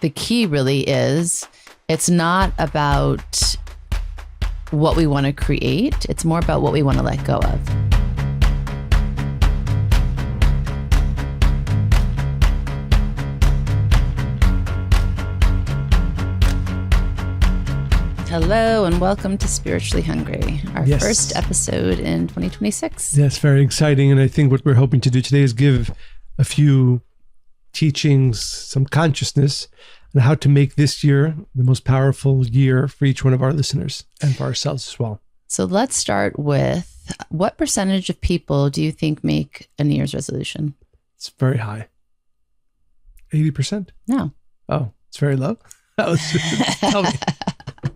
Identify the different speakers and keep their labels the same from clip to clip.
Speaker 1: the key really is, it's not about what we want to create. It's more about what we want to let go of. Hello and welcome to Spiritually Hungry, our first episode in 2026.
Speaker 2: Yes, very exciting. And I think what we're hoping to do today is give a few teachings, some consciousness on how to make this year the most powerful year for each one of our listeners and for ourselves as well.
Speaker 1: So let's start with, what percentage of people do you think make a New Year's resolution?
Speaker 2: It's very high. 80%?
Speaker 1: No.
Speaker 2: Oh, it's very low? Tell me.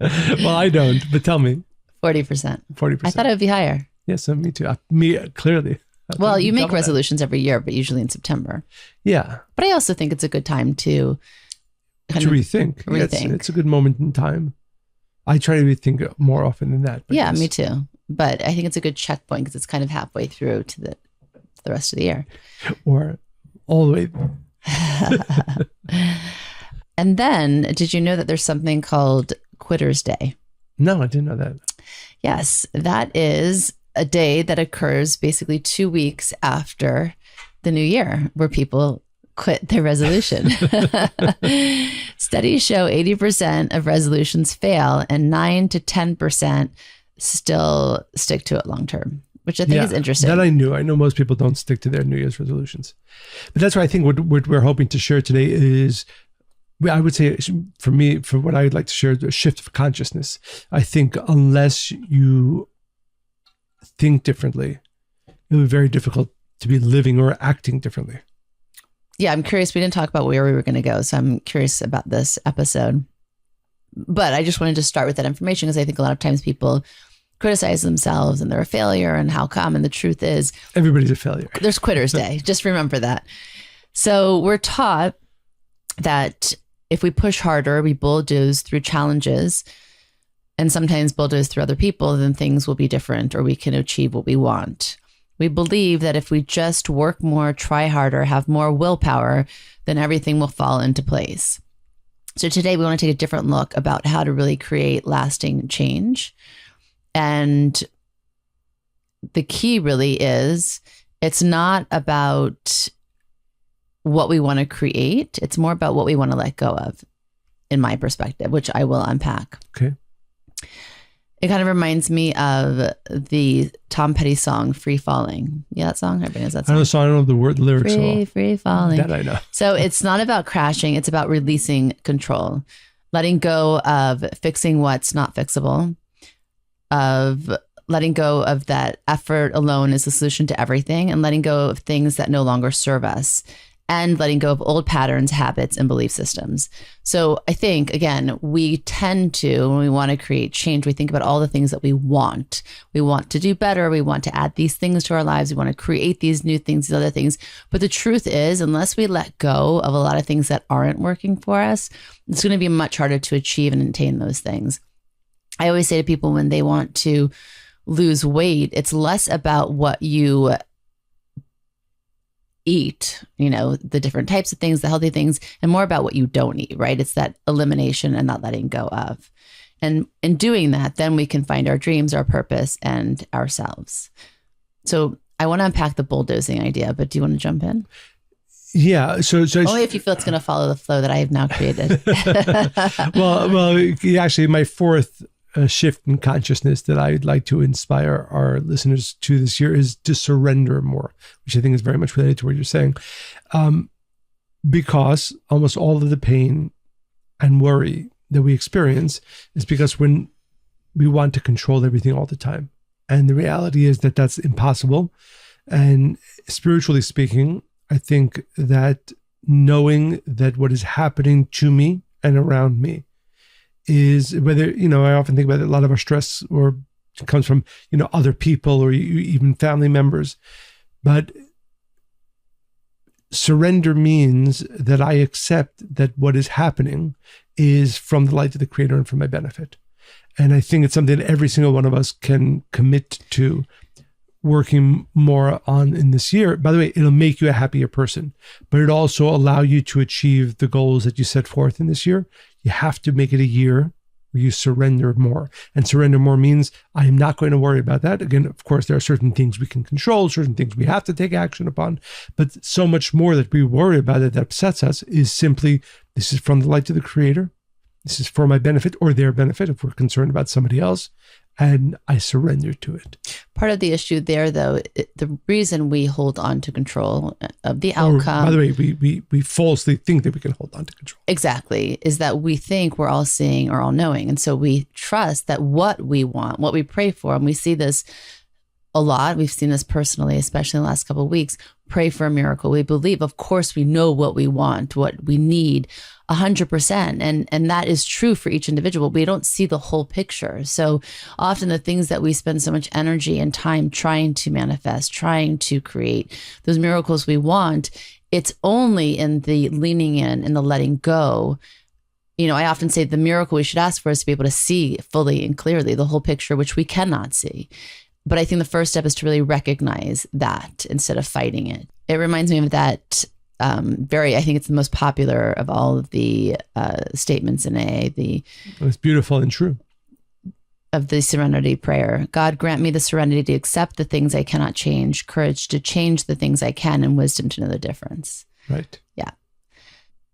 Speaker 2: Well, I don't, but tell me.
Speaker 1: 40%.
Speaker 2: 40%.
Speaker 1: I thought it would be higher.
Speaker 2: Yes, me too. Me, clearly.
Speaker 1: Well, you make resolutions every year, but usually in September.
Speaker 2: Yeah.
Speaker 1: But I also think it's a good time to
Speaker 2: rethink.
Speaker 1: Rethink.
Speaker 2: It's a good moment in time. I try to rethink more often than that.
Speaker 1: Yeah, me too. But I think it's a good checkpoint because it's kind of halfway through to the rest of the year.
Speaker 2: Or all the way.
Speaker 1: And then, did you know that there's something called Quitter's Day?
Speaker 2: No, I didn't know that.
Speaker 1: Yes, that is a day that occurs basically 2 weeks after the new year, where people quit their resolution. Studies show 80% of resolutions fail and 9 to 10% still stick to it long term, which I think is interesting.
Speaker 2: That I knew. I know most people don't stick to their New Year's resolutions. But that's why I think what we're hoping to share today is, I would say, for me, for what I'd like to share, a shift of consciousness. I think unless you think differently, it'll be very difficult to be living or acting differently.
Speaker 1: Yeah, I'm curious. We didn't talk about where we were going to go, so I'm curious about this episode. But I just wanted to start with that information because I think a lot of times people criticize themselves and they're a failure and how come. And the truth is,
Speaker 2: everybody's a failure.
Speaker 1: There's Quitter's Day. Just remember that. So we're taught that if we push harder, we bulldoze through challenges, and sometimes bulldoze through other people, then things will be different or we can achieve what we want. We believe that if we just work more, try harder, have more willpower, then everything will fall into place. So today we want to take a different look about how to really create lasting change. And the key really is, it's not about what we want to create. It's more about what we want to let go of, in my perspective, which I will unpack.
Speaker 2: Okay.
Speaker 1: It kind of reminds me of the Tom Petty song, Free Falling. Yeah, that song? Everybody knows that song.
Speaker 2: I know the song. I don't know the lyrics at all.
Speaker 1: Free falling.
Speaker 2: That I know.
Speaker 1: So it's not about crashing. It's about releasing control, letting go of fixing what's not fixable, of letting go of that effort alone is the solution to everything, and letting go of things that no longer serve us, and letting go of old patterns, habits, and belief systems. So I think, again, we tend to, when we want to create change, we think about all the things that we want. We want to do better. We want to add these things to our lives. We want to create these new things, these other things. But the truth is, unless we let go of a lot of things that aren't working for us, it's going to be much harder to achieve and attain those things. I always say to people when they want to lose weight, it's less about what you eat, the different types of things, the healthy things, and more about what you don't eat, right? It's that elimination and not letting go of. And in doing that, then we can find our dreams, our purpose, and ourselves. So I want to unpack the bulldozing idea, but do you want to jump in?
Speaker 2: Yeah. So
Speaker 1: only if you feel it's going to follow the flow that I have now created.
Speaker 2: well, actually, my fourth shift in consciousness that I'd like to inspire our listeners to this year is to surrender more, which I think is very much related to what you're saying. Because almost all of the pain and worry that we experience is because when we want to control everything all the time. And the reality is that that's impossible. And spiritually speaking, I think that knowing that what is happening to me and around me is whether, I often think about it, a lot of our stress or comes from, other people or even family members. But surrender means that I accept that what is happening is from the light of the Creator and for my benefit. And I think it's something that every single one of us can commit to working more on in this year, by the way, it'll make you a happier person, but it also allow you to achieve the goals that you set forth in this year. You have to make it a year where you surrender more. And surrender more means I am not going to worry about that. Again, of course, there are certain things we can control, certain things we have to take action upon, but so much more that we worry about it that upsets us is simply, this is from the light of the Creator. This is for my benefit or their benefit if we're concerned about somebody else. And I surrender to it.
Speaker 1: Part of the issue there, though, the reason we hold on to control of the outcome.
Speaker 2: By the way, we falsely think that we can hold on to control.
Speaker 1: Exactly. Is that we think we're all seeing or all knowing. And so we trust that what we want, what we pray for, and we see this a lot. We've seen this personally, especially in the last couple of weeks. Pray for a miracle. We believe, of course, we know what we want, what we need 100%. And that is true for each individual. We don't see the whole picture. So often the things that we spend so much energy and time trying to manifest, trying to create those miracles we want, it's only in the leaning in and the letting go. You know, I often say the miracle we should ask for is to be able to see fully and clearly the whole picture, which we cannot see. But I think the first step is to really recognize that instead of fighting it. It reminds me of that I think it's the most popular of all of the statements in AA.
Speaker 2: It's beautiful and true.
Speaker 1: Of the serenity prayer. God, grant me the serenity to accept the things I cannot change, courage to change the things I can, and wisdom to know the difference.
Speaker 2: Right.
Speaker 1: Yeah.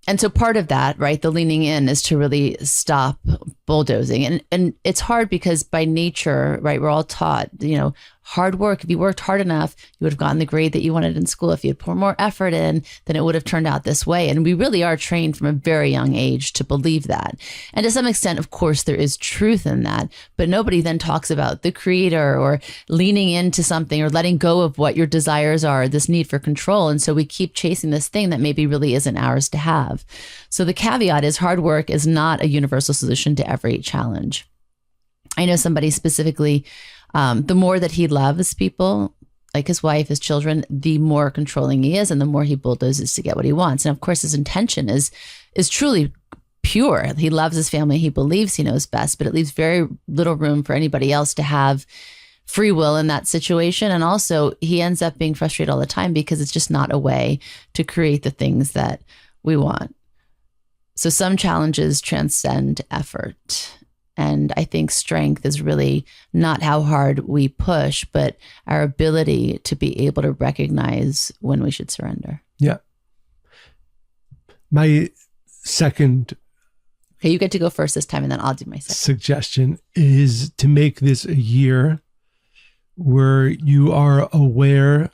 Speaker 1: And so part of that, right, the leaning in is to really stop bulldozing. And it's hard because by nature, right, we're all taught, hard work. If you worked hard enough, you would have gotten the grade that you wanted in school. If you had poured more effort in, then it would have turned out this way. And we really are trained from a very young age to believe that. And to some extent, of course, there is truth in that, but nobody then talks about the Creator or leaning into something or letting go of what your desires are, this need for control. And so we keep chasing this thing that maybe really isn't ours to have. So the caveat is hard work is not a universal solution to every challenge. I know somebody specifically, the more that he loves people, like his wife, his children, the more controlling he is and the more he bulldozes to get what he wants. And of course, his intention is truly pure. He loves his family. He believes he knows best, but it leaves very little room for anybody else to have free will in that situation. And also he ends up being frustrated all the time because it's just not a way to create the things that we want. So some challenges transcend effort. And I think strength is really not how hard we push, but our ability to be able to recognize when we should surrender.
Speaker 2: Yeah. My second
Speaker 1: Okay, you get to go first this time, and then I'll do my second.
Speaker 2: Suggestion is to make this a year where you are aware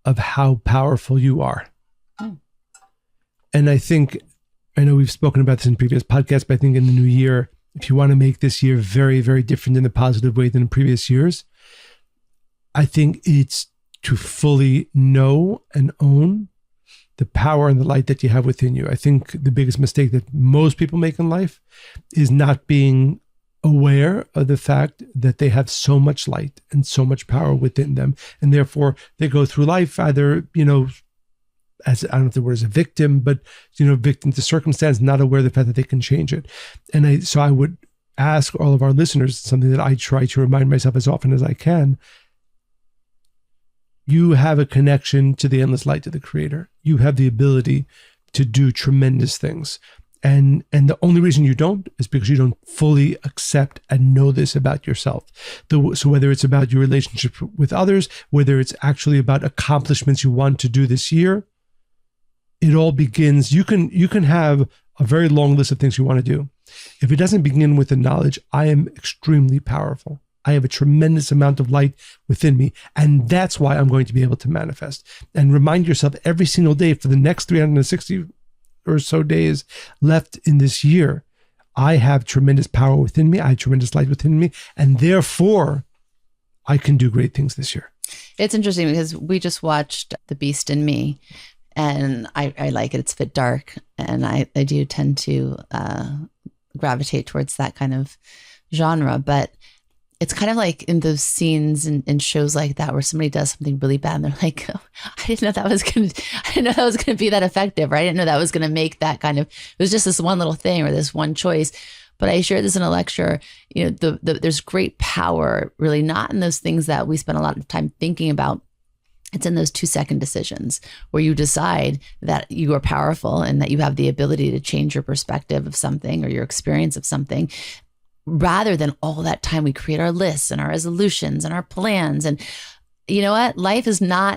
Speaker 2: of how powerful you are. Mm. And I know we've spoken about this in previous podcasts, but I think in the new year, if you want to make this year very, very different in a positive way than in previous years, I think it's to fully know and own the power and the light that you have within you. I think the biggest mistake that most people make in life is not being aware of the fact that they have so much light and so much power within them. And therefore they go through life either, as I don't know if the word is a victim, but, victim to circumstance, not aware of the fact that they can change it. And so I would ask all of our listeners, something that I try to remind myself as often as I can. You have a connection to the endless light of the Creator. You have the ability to do tremendous things. And the only reason you don't is because you don't fully accept and know this about yourself. So whether it's about your relationship with others, whether it's actually about accomplishments you want to do this year, it all begins. You can have a very long list of things you want to do. If it doesn't begin with the knowledge, I am extremely powerful. I have a tremendous amount of light within me. And that's why I'm going to be able to manifest. And remind yourself every single day for the next 360 or so days left in this year, I have tremendous power within me. I have tremendous light within me. And therefore, I can do great things this year.
Speaker 1: It's interesting because we just watched The Beast in Me. And I like it. It's a bit dark. And I do tend to gravitate towards that kind of genre. But it's kind of like in those scenes in shows like that where somebody does something really bad and they're like, oh, I didn't know that was going to be that effective, right? I didn't know that was going to make that kind of, it was just this one little thing or this one choice. But I shared this in a lecture, there's great power really not in those things that we spend a lot of time thinking about. It's in those 2-second decisions where you decide that you are powerful and that you have the ability to change your perspective of something or your experience of something, rather than all that time we create our lists and our resolutions and our plans. And you know what?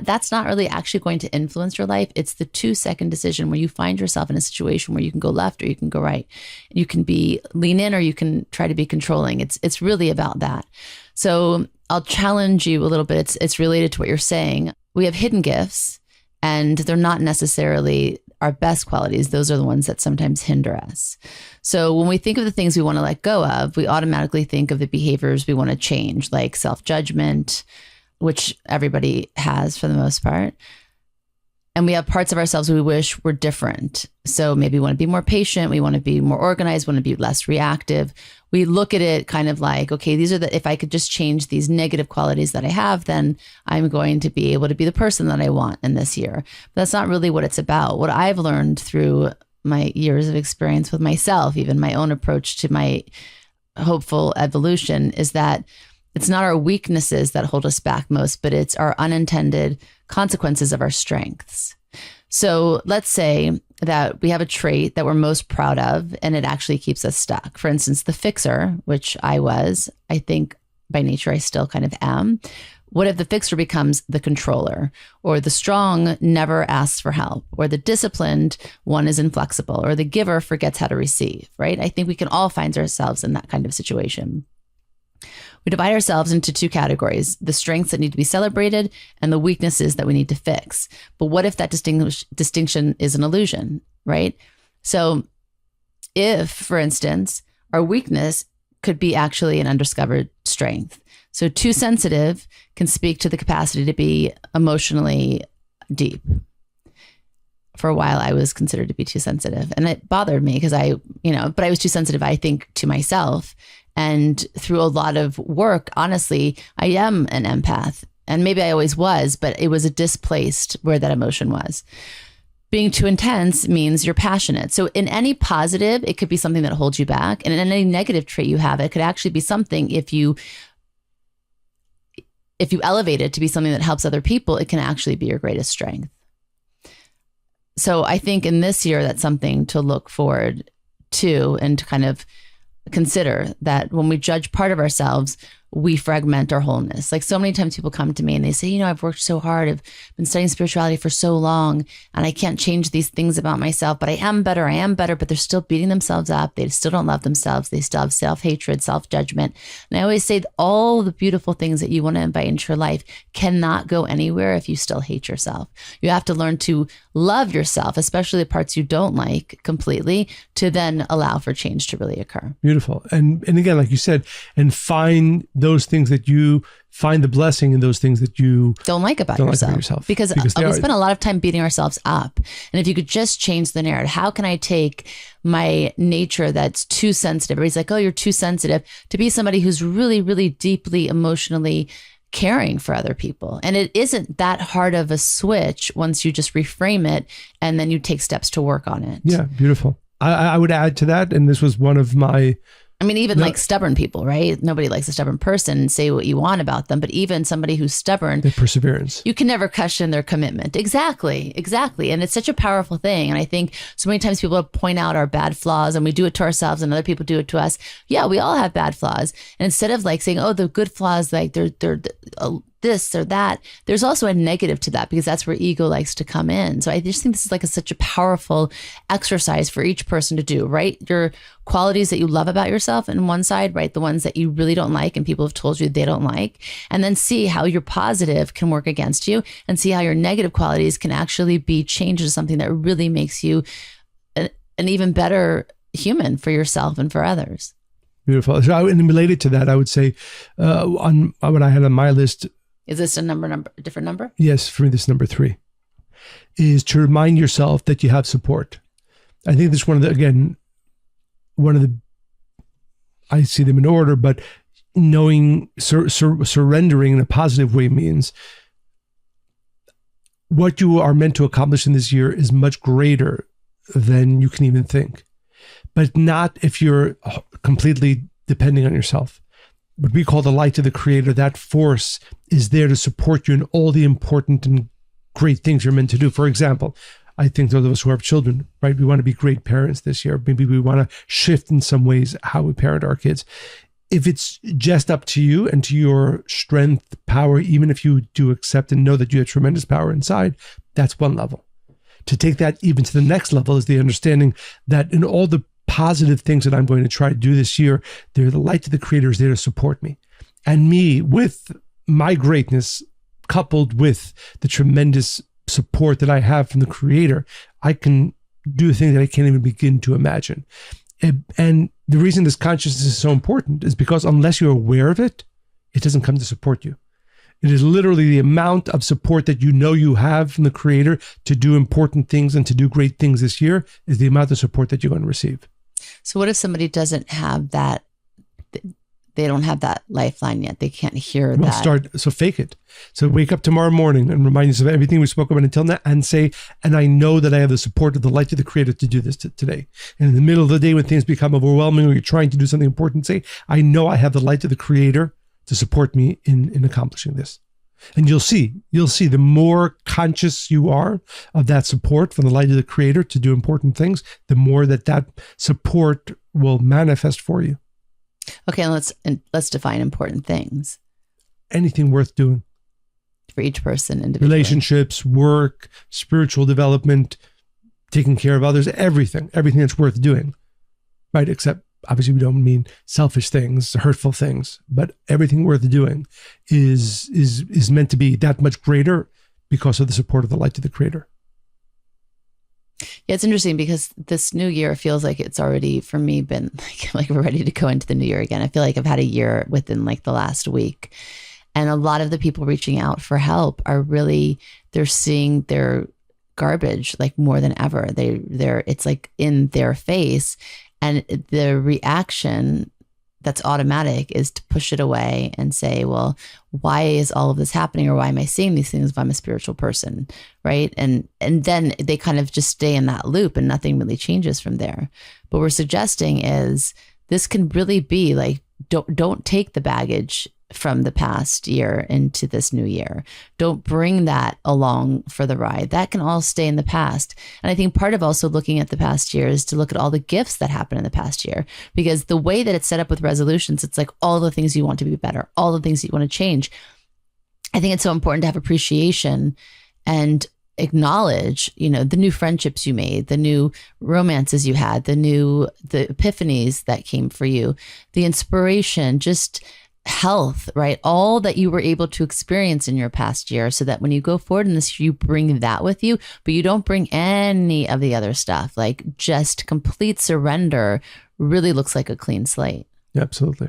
Speaker 1: That's not really actually going to influence your life. It's the 2-second decision where you find yourself in a situation where you can go left or you can go right. You can lean in or you can try to be controlling. It's really about that. So I'll challenge you a little bit. It's related to what you're saying. We have hidden gifts and they're not necessarily our best qualities. Those are the ones that sometimes hinder us. So when we think of the things we want to let go of, we automatically think of the behaviors we want to change, like self-judgment, which everybody has for the most part. And we have parts of ourselves we wish were different. So maybe we want to be more patient. We want to be more organized, want to be less reactive. We look at it kind of like, okay, if I could just change these negative qualities that I have, then I'm going to be able to be the person that I want in this year. But that's not really what it's about. What I've learned through my years of experience with myself, even my own approach to my hopeful evolution, is that it's not our weaknesses that hold us back most, but it's our unintended consequences of our strengths. So let's say that we have a trait that we're most proud of and it actually keeps us stuck. For instance, the fixer, which I think by nature I still kind of am. What if the fixer becomes the controller, or the strong never asks for help, or the disciplined one is inflexible, or the giver forgets how to receive, right? I think we can all find ourselves in that kind of situation. We divide ourselves into 2 categories, the strengths that need to be celebrated and the weaknesses that we need to fix. But what if that distinction is an illusion, right? So if, for instance, our weakness could be actually an undiscovered strength. So too sensitive can speak to the capacity to be emotionally deep. For a while, I was considered to be too sensitive, and it bothered me because but I was too sensitive, I think, to myself. And through a lot of work, honestly, I am an empath, and maybe I always was, but it was a displaced where that emotion was. Being too intense means you're passionate. So in any positive, it could be something that holds you back. And in any negative trait you have, it could actually be something, if you elevate it to be something that helps other people, it can actually be your greatest strength. So I think in this year, that's something to look forward to and to kind of consider, that when we judge part of ourselves, we fragment our wholeness. Like so many times people come to me and they say, I've worked so hard. I've been studying spirituality for so long and I can't change these things about myself, but I am better, but they're still beating themselves up. They still don't love themselves. They still have self-hatred, self-judgment. And I always say that all the beautiful things that you want to invite into your life cannot go anywhere if you still hate yourself. You have to learn to love yourself, especially the parts you don't like completely, to then allow for change to really occur.
Speaker 2: Beautiful. And again, like you said, and find those things that you find the blessing in, those things that you
Speaker 1: don't like about yourself. Because we spend a lot of time beating ourselves up. And if you could just change the narrative, how can I take my nature that's too sensitive? Everybody's like, oh, you're too sensitive, to be somebody who's really, really deeply emotionally caring for other people. And it isn't that hard of a switch once you just reframe it and then you take steps to work on it.
Speaker 2: Yeah, beautiful. I would add to that, and this was one of my...
Speaker 1: like stubborn people, right? Nobody likes a stubborn person and say what you want about them. But even somebody who's stubborn,
Speaker 2: the perseverance,
Speaker 1: you can never question their commitment. Exactly. And it's such a powerful thing. And I think so many times people point out our bad flaws, and we do it to ourselves and other people do it to us. Yeah, we all have bad flaws. And instead of like saying, oh, the good flaws, like they're this or that, there's also a negative to that, because that's where ego likes to come in. So I just think this is like such a powerful exercise for each person to do, right? Your qualities that you love about yourself in one side, right? The ones that you really don't like and people have told you they don't like, and then see how your positive can work against you, and see how your negative qualities can actually be changed to something that really makes you an even better human for yourself and for others.
Speaker 2: Beautiful. So, and related to that, I would say on what I had on my list.
Speaker 1: Is this a different number?
Speaker 2: Yes, for me, this is number 3, is to remind yourself that you have support. I think this is one of the, I see them in order, but knowing, surrendering in a positive way means what you are meant to accomplish in this year is much greater than you can even think. But not if you're completely depending on yourself. What we call the light of the Creator, that force is there to support you in all the important and great things you're meant to do. For example, I think those of us who have children, right? We want to be great parents this year. Maybe we want to shift in some ways how we parent our kids. If it's just up to you and to your strength, power, even if you do accept and know that you have tremendous power inside, that's one level. To take that even to the next level is the understanding that in all the positive things that I'm going to try to do this year, the light of the Creator is there to support me. And me, with my greatness, coupled with the tremendous support that I have from the Creator, I can do things that I can't even begin to imagine. And the reason this consciousness is so important is because unless you're aware of it, it doesn't come to support you. It is literally the amount of support that you know you have from the Creator to do important things and to do great things this year is the amount of support that you're going to receive.
Speaker 1: So what if somebody doesn't have that? They don't have that lifeline yet. They can't hear that.
Speaker 2: So fake it. So wake up tomorrow morning and remind yourself of everything we spoke about until now and say, and I know that I have the support of the light of the Creator to do this today. And in the middle of the day when things become overwhelming or you're trying to do something important, say, I know I have the light of the Creator to support me in accomplishing this. And you'll see the more conscious you are of that support from the light of the Creator to do important things, the more that support will manifest for you.
Speaker 1: Okay, let's define important things.
Speaker 2: Anything worth doing.
Speaker 1: For each person individually.
Speaker 2: Relationships, work, spiritual development, taking care of others, everything that's worth doing. Right? Except obviously we don't mean selfish things, hurtful things, but everything worth doing is meant to be that much greater because of the support of the light of the Creator.
Speaker 1: Yeah, it's interesting because this new year feels like it's already, for me, been like we're ready to go into the new year again. I feel like I've had a year within like the last week. And a lot of the people reaching out for help are really, they're seeing their garbage like more than ever. It's like in their face. And the reaction that's automatic is to push it away and say, well, why is all of this happening? Or why am I seeing these things if I'm a spiritual person? Right. And then they kind of just stay in that loop and nothing really changes from there. But we're suggesting is this can really be like, don't take the baggage from the past year into this new year. Don't bring that along for the ride. That can all stay in the past. And I think part of also looking at the past year is to look at all the gifts that happened in the past year, because the way that it's set up with resolutions, it's like all the things you want to be better, all the things that you want to change. I think it's so important to have appreciation and acknowledge, the new friendships you made, the new romances you had, the epiphanies that came for you, the inspiration, just health, right? All that you were able to experience in your past year, so that when you go forward in this, you bring that with you, but you don't bring any of the other stuff. Like just complete surrender really looks like a clean slate.
Speaker 2: Yeah, absolutely.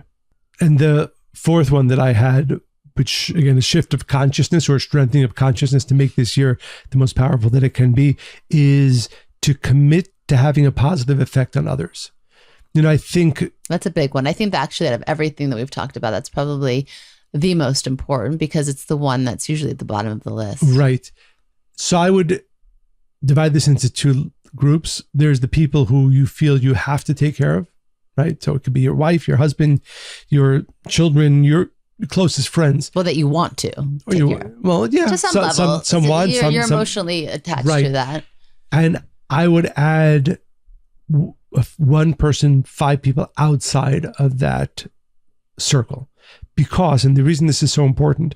Speaker 2: And the fourth one that I had, which again, a shift of consciousness or strengthening of consciousness to make this year the most powerful that it can be, is to commit to having a positive effect on others. I think
Speaker 1: that's a big one. I think that actually out of everything that we've talked about, that's probably the most important because it's the one that's usually at the bottom of the list.
Speaker 2: Right. So I would divide this into two groups. There's the people who you feel you have to take care of, right? So it could be your wife, your husband, your children, your closest friends.
Speaker 1: Well, that you want to take care of.
Speaker 2: Well, yeah.
Speaker 1: To some level.
Speaker 2: Someone.
Speaker 1: You're emotionally attached to that.
Speaker 2: And I would add one person, 5 people outside of that circle. Because, and the reason this is so important,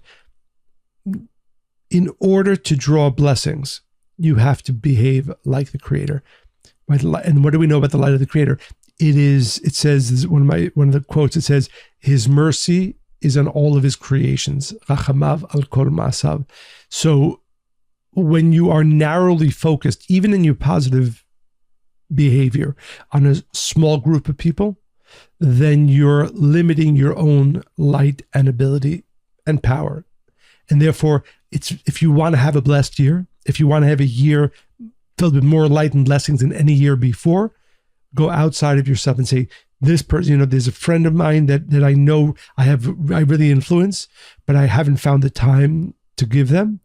Speaker 2: in order to draw blessings, you have to behave like the Creator. Right? And what do we know about the light of the Creator? It says, one of the quotes, it says, His mercy is on all of His creations. Rachamav al kol ma'asav. So when you are narrowly focused, even in your positive behavior on a small group of people, then you're limiting your own light and ability and power. And therefore, if you want to have a blessed year, if you want to have a year filled with more light and blessings than any year before, go outside of yourself and say, this person, there's a friend of mine that I know I really influence, but I haven't found the time to give them.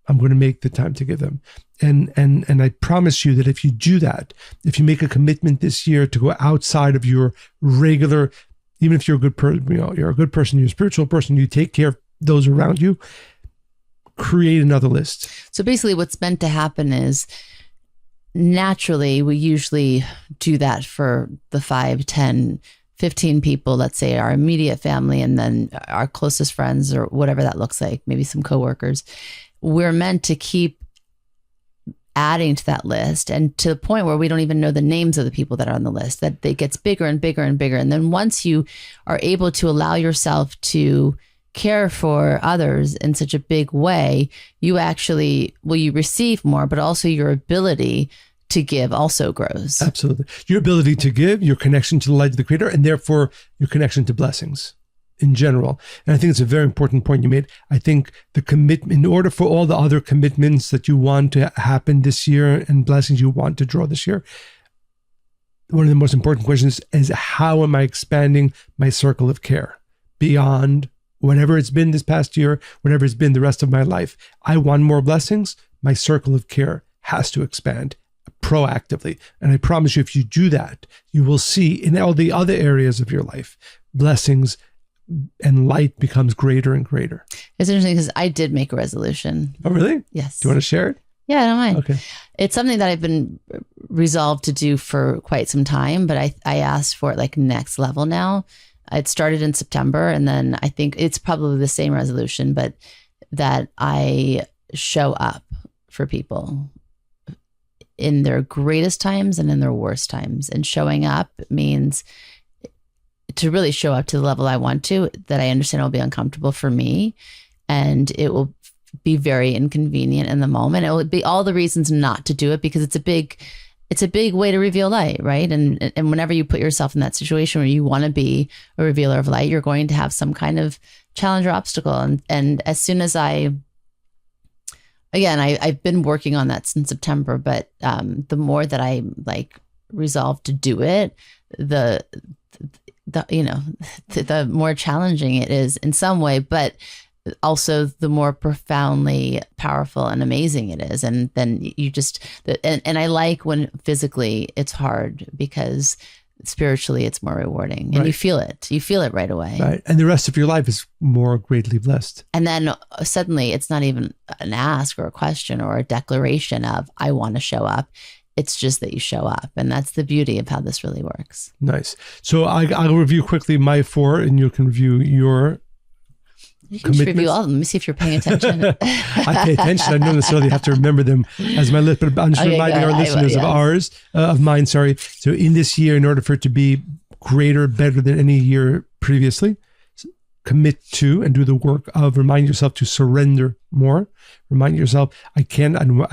Speaker 2: I'm going to make the time to give them. And I promise you that if you do that, if you make a commitment this year to go outside of your regular, even if you're a good person, you're a good person, you're a spiritual person, you take care of those around you, create another list.
Speaker 1: So basically what's meant to happen is naturally we usually do that for the 5, 10, 15 people, let's say our immediate family, and then our closest friends or whatever that looks like, maybe some coworkers. We're meant to keep adding to that list, and to the point where we don't even know the names of the people that are on the list, that it gets bigger and bigger and bigger. And then once you are able to allow yourself to care for others in such a big way, you actually, you receive more, but also your ability to give also grows.
Speaker 2: Absolutely. Your ability to give, your connection to the light of the Creator, and therefore your connection to blessings in general. And I think it's a very important point you made. I think the commitment, in order for all the other commitments that you want to happen this year and blessings you want to draw this year, one of the most important questions is how am I expanding my circle of care beyond whatever it's been this past year, whatever it's been the rest of my life? I want more blessings. My circle of care has to expand proactively. And I promise you, if you do that, you will see in all the other areas of your life, blessings and light becomes greater and greater.
Speaker 1: It's interesting because I did make a resolution.
Speaker 2: Oh, really?
Speaker 1: Yes.
Speaker 2: Do you want to share it?
Speaker 1: Yeah, I don't mind.
Speaker 2: Okay.
Speaker 1: It's something that I've been resolved to do for quite some time, but I asked for it like next level now. It started in September, and then I think it's probably the same resolution, but that I show up for people in their greatest times and in their worst times. And showing up means to really show up to the level I want to, that I understand will be uncomfortable for me, and it will be very inconvenient in the moment. It will be all the reasons not to do it, because it's a big way to reveal light, right? And whenever you put yourself in that situation where you want to be a revealer of light, you're going to have some kind of challenge or obstacle. And as soon as I've been working on that since September, but the more that I resolve to do it, the more challenging it is in some way, but also the more profoundly powerful and amazing it is. And then you just, and I like when physically it's hard, because spiritually it's more rewarding, and
Speaker 2: right.
Speaker 1: you feel it right away.
Speaker 2: Right. And the rest of your life is more greatly blessed.
Speaker 1: And then suddenly it's not even an ask or a question or a declaration of, I want to show up. It's just that you show up. And that's the beauty of how this really works.
Speaker 2: Nice. So I'll review quickly my 4, and you can review your
Speaker 1: You can just review all of them. Let me see if you're paying attention.
Speaker 2: I pay attention. I don't necessarily have to remember them as my list, but I'm just reminding our listeners of mine. Sorry. So in this year, in order for it to be greater, better than any year previously, commit to and do the work of remind yourself to surrender more. Remind yourself, I can't and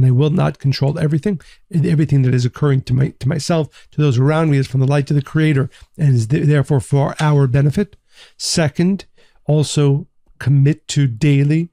Speaker 2: I will not control everything. Everything that is occurring to myself, to those around me, is from the light to the Creator, and is therefore for our benefit. Second, also commit to daily,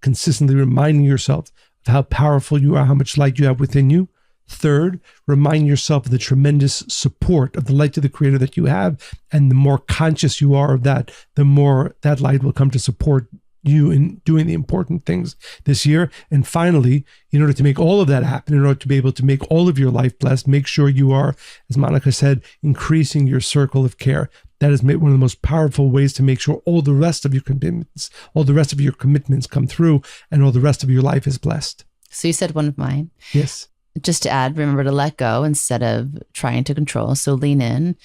Speaker 2: consistently reminding yourself of how powerful you are, how much light you have within you. Third, remind yourself of the tremendous support of the light to the Creator that you have. And the more conscious you are of that, the more that light will come to support you in doing the important things this year. And finally, in order to make all of that happen, in order to be able to make all of your life blessed, make sure you are, as Monica said, increasing your circle of care. That is one of the most powerful ways to make sure all the rest of your commitments, come through, and all the rest of your life is blessed.
Speaker 1: So you said one of mine.
Speaker 2: Yes.
Speaker 1: Just to add, remember to let go instead of trying to control. So lean in,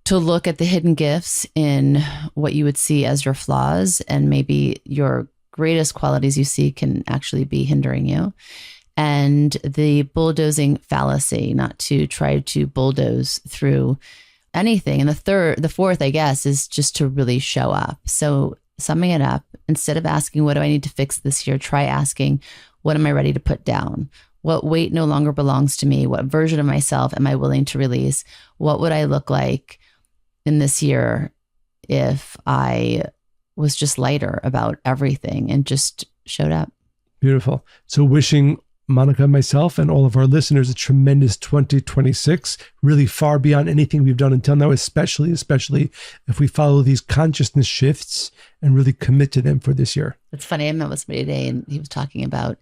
Speaker 1: to look at the hidden gifts in what you would see as your flaws, and maybe your greatest qualities you see can actually be hindering you. And the bulldozing fallacy, not to try to bulldoze through anything. And the fourth, I guess, is just to really show up. So summing it up, instead of asking, what do I need to fix this year? Try asking, what am I ready to put down? What weight no longer belongs to me? What version of myself am I willing to release? What would I look like in this year if I was just lighter about everything and just showed up? Beautiful.
Speaker 2: So wishing Monica and myself and all of our listeners a tremendous 2026, really far beyond anything we've done until now, especially if we follow these consciousness shifts and really commit to them for this year.
Speaker 1: It's funny. I met with somebody today, and he was talking about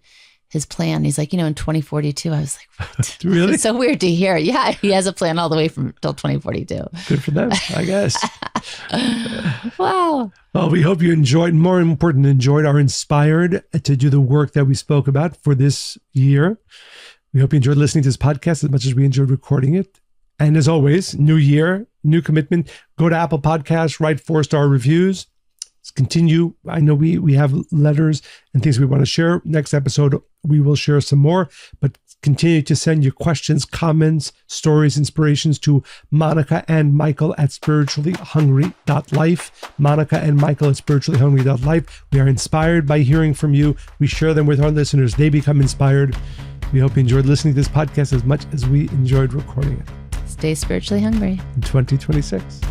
Speaker 1: his plan. He's like, in 2042. I was like, what?
Speaker 2: Really?
Speaker 1: It's so weird to hear. Yeah, he has a plan all the way from till 2042.
Speaker 2: Good for them, I guess.
Speaker 1: Wow.
Speaker 2: Well, we hope you enjoyed, more important, enjoyed, are inspired to do the work that we spoke about for this year. We hope you enjoyed listening to this podcast as much as we enjoyed recording it. And as always, new year, new commitment. Go to Apple Podcasts, write 4-star reviews. Let's continue. I know we have letters and things we want to share. Next episode, we will share some more, but continue to send your questions, comments, stories, inspirations to Monica and Michael at spirituallyhungry.life. Monica and Michael at spirituallyhungry.life. We are inspired by hearing from you. We share them with our listeners. They become inspired. We hope you enjoyed listening to this podcast as much as we enjoyed recording it.
Speaker 1: Stay spiritually hungry
Speaker 2: in 2026.